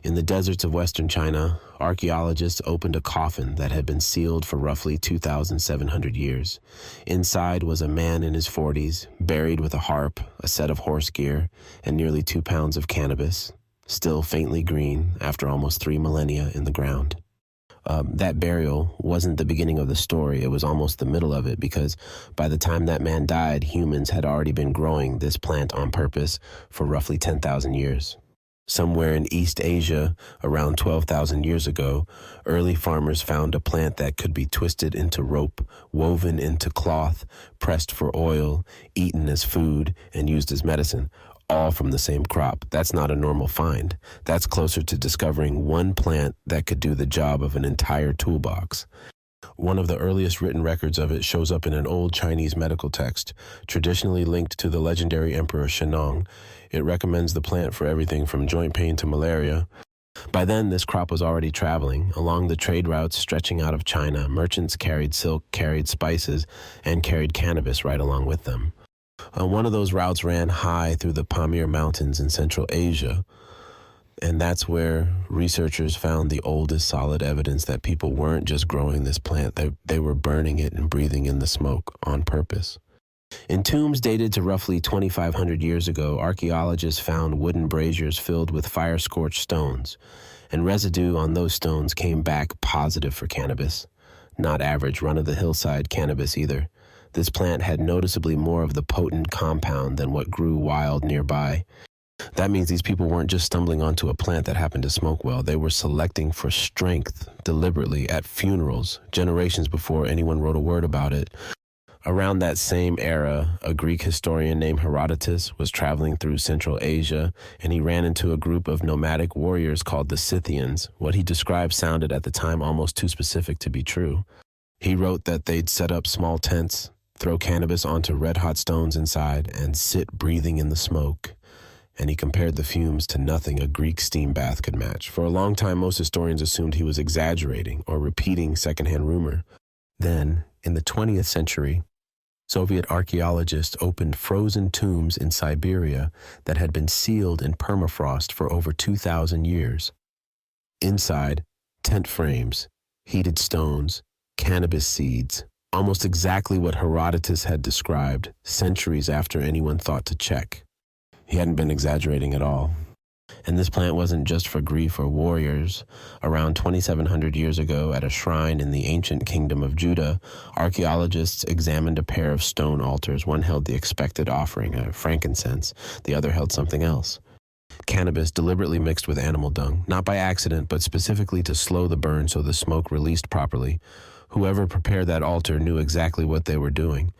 In the deserts of western China, archaeologists opened a coffin that had been sealed for roughly 2,700 years. Inside was a man in his 40s, buried with a harp, a set of horse gear, and nearly 2 pounds of cannabis, still faintly green after almost 3 millennia in the ground. That burial wasn't the beginning of the story, it was almost the middle of it, because by the time that man died, humans had already been growing this plant on purpose for roughly 10,000 years. Somewhere in East Asia, around 12,000 years ago, early farmers found a plant that could be twisted into rope, woven into cloth, pressed for oil, eaten as food, and used as medicine, all from the same crop. That's not a normal find. That's closer to discovering one plant that could do the job of an entire toolbox. One of the earliest written records of it shows up in an old Chinese medical text, traditionally linked to the legendary Emperor Shennong. It recommends the plant for everything from joint pain to malaria. By then, this crop was already traveling. Along the trade routes stretching out of China, merchants carried silk, carried spices, and carried cannabis right along with them. One of those routes ran high through the Pamir Mountains in Central Asia, and that's where researchers found the oldest solid evidence that people weren't just growing this plant, they were burning it and breathing in the smoke on purpose. In tombs dated to roughly 2,500 years ago, archaeologists found wooden braziers filled with fire-scorched stones, and residue on those stones came back positive for cannabis. Not average run-of-the-hillside cannabis either. This plant had noticeably more of the potent compound than what grew wild nearby. That means these people weren't just stumbling onto a plant that happened to smoke well. They were selecting for strength deliberately at funerals, generations before anyone wrote a word about it. Around that same era, a Greek historian named Herodotus was traveling through Central Asia, and he ran into a group of nomadic warriors called the Scythians. What he described sounded at the time almost too specific to be true. He wrote that they'd set up small tents, throw cannabis onto red-hot stones inside, and sit breathing in the smoke. And he compared the fumes to nothing a Greek steam bath could match. For a long time, most historians assumed he was exaggerating or repeating secondhand rumor. Then, in the 20th century, Soviet archaeologists opened frozen tombs in Siberia that had been sealed in permafrost for over 2,000 years. Inside, tent frames, heated stones, cannabis seeds, almost exactly what Herodotus had described centuries after anyone thought to check. He hadn't been exaggerating at all. And this plant wasn't just for grief or warriors. Around 2,700 years ago, at a shrine in the ancient kingdom of Judah, archaeologists examined a pair of stone altars. One held the expected offering, frankincense. The other held something else. Cannabis deliberately mixed with animal dung, not by accident, but specifically to slow the burn so the smoke released properly. Whoever prepared that altar knew exactly what they were doing.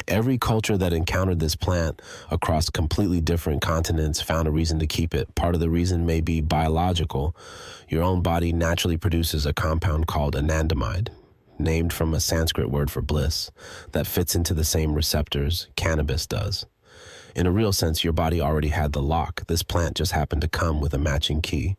Every culture that encountered this plant across completely different continents found a reason to keep it. Part of the reason may be biological. Your own body naturally produces a compound called anandamide, named from a Sanskrit word for bliss, that fits into the same receptors cannabis does. In a real sense, your body already had the lock. This plant just happened to come with a matching key.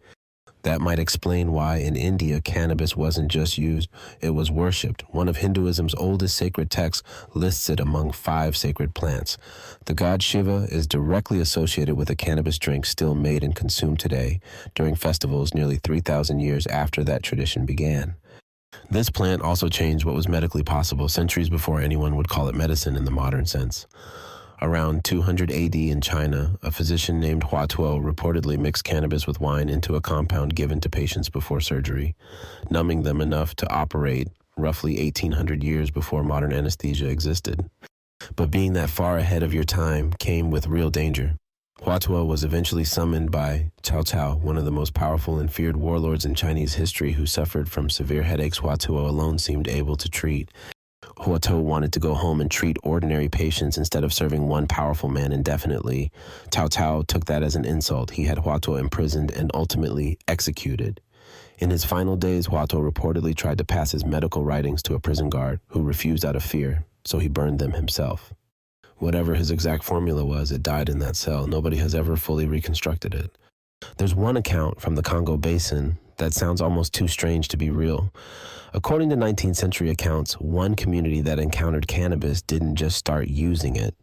That might explain why in India cannabis wasn't just used, it was worshipped. One of Hinduism's oldest sacred texts lists it among 5 sacred plants. The god Shiva is directly associated with a cannabis drink still made and consumed today during festivals nearly 3,000 years after that tradition began. This plant also changed what was medically possible centuries before anyone would call it medicine in the modern sense. Around 200 AD in China, a physician named Hua Tuo reportedly mixed cannabis with wine into a compound given to patients before surgery, numbing them enough to operate roughly 1,800 years before modern anesthesia existed. But being that far ahead of your time came with real danger. Hua Tuo was eventually summoned by Cao Cao, one of the most powerful and feared warlords in Chinese history who suffered from severe headaches Hua Tuo alone seemed able to treat. Hua Tuo wanted to go home and treat ordinary patients instead of serving one powerful man indefinitely. Cao Cao took that as an insult. He had Hua Tuo imprisoned and ultimately executed. In his final days, Hua Tuo reportedly tried to pass his medical writings to a prison guard who refused out of fear, so he burned them himself. Whatever his exact formula was, it died in that cell. Nobody has ever fully reconstructed it. There's one account from the Congo Basin that sounds almost too strange to be real. According to 19th century accounts, one community that encountered cannabis didn't just start using it.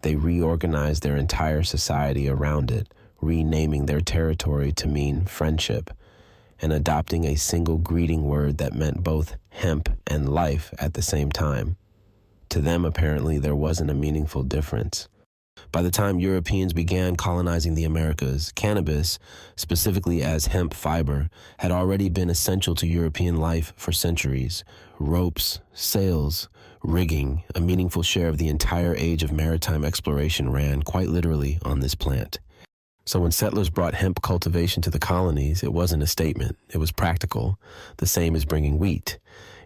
They reorganized their entire society around it, renaming their territory to mean friendship, and adopting a single greeting word that meant both hemp and life at the same time. To them, apparently, there wasn't a meaningful difference. By the time Europeans began colonizing the Americas, cannabis, specifically as hemp fiber, had already been essential to European life for centuries. Ropes, sails, rigging, a meaningful share of the entire age of maritime exploration ran, quite literally, on this plant. So when settlers brought hemp cultivation to the colonies, it wasn't a statement. It was practical, the same as bringing wheat.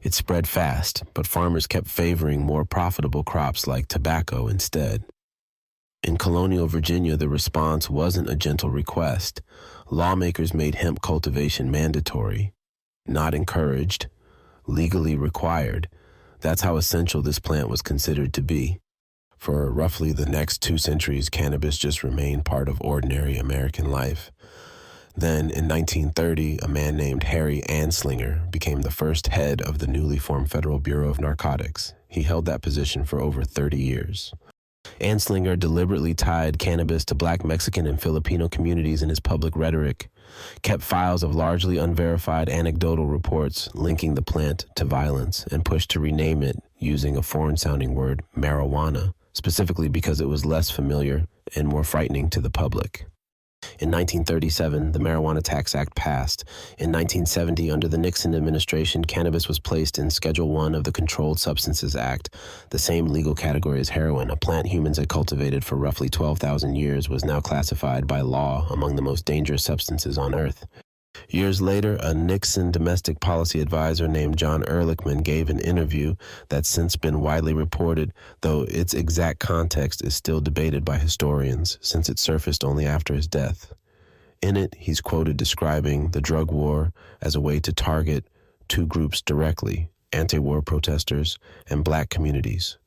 It spread fast, but farmers kept favoring more profitable crops like tobacco instead. In colonial Virginia, the response wasn't a gentle request. Lawmakers made hemp cultivation mandatory, not encouraged, legally required. That's how essential this plant was considered to be. For roughly the next 2 centuries, cannabis just remained part of ordinary American life. Then, in 1930, a man named Harry Anslinger became the first head of the newly formed Federal Bureau of Narcotics. He held that position for over 30 years. Anslinger deliberately tied cannabis to Black, Mexican, and Filipino communities in his public rhetoric, kept files of largely unverified anecdotal reports linking the plant to violence, and pushed to rename it using a foreign-sounding word, marijuana, specifically because it was less familiar and more frightening to the public. In 1937, the Marijuana Tax Act passed. In 1970, under the Nixon administration, cannabis was placed in Schedule I of the Controlled Substances Act. The same legal category as heroin, a plant humans had cultivated for roughly 12,000 years, was now classified by law among the most dangerous substances on Earth. Years later, a Nixon domestic policy advisor named John Ehrlichman gave an interview that's since been widely reported, though its exact context is still debated by historians since it surfaced only after his death. In it, he's quoted describing the drug war as a way to target 2 groups directly, anti-war protesters and Black communities.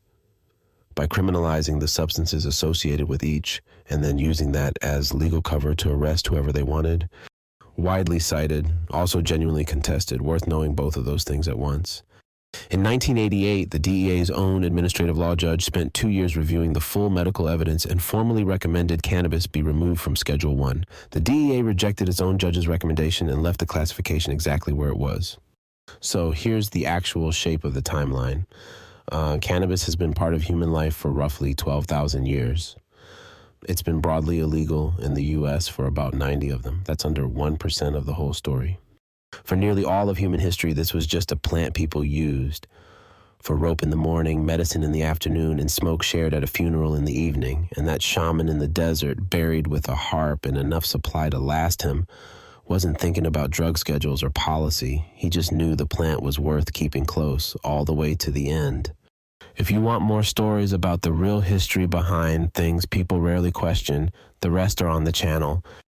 By criminalizing the substances associated with each and then using that as legal cover to arrest whoever they wanted, widely cited, also genuinely contested, worth knowing both of those things at once. In 1988, the DEA's own administrative law judge spent 2 years reviewing the full medical evidence and formally recommended cannabis be removed from Schedule I. The DEA rejected its own judge's recommendation and left the classification exactly where it was. So here's the actual shape of the timeline. Cannabis has been part of human life for roughly 12,000 years. It's been broadly illegal in the U.S. for about 90 of them. That's under 1% of the whole story. For nearly all of human history, this was just a plant people used. For rope in the morning, medicine in the afternoon, and smoke shared at a funeral in the evening. And that shaman in the desert, buried with a harp and enough supply to last him, wasn't thinking about drug schedules or policy. He just knew the plant was worth keeping close all the way to the end. If you want more stories about the real history behind things people rarely question, the rest are on the channel.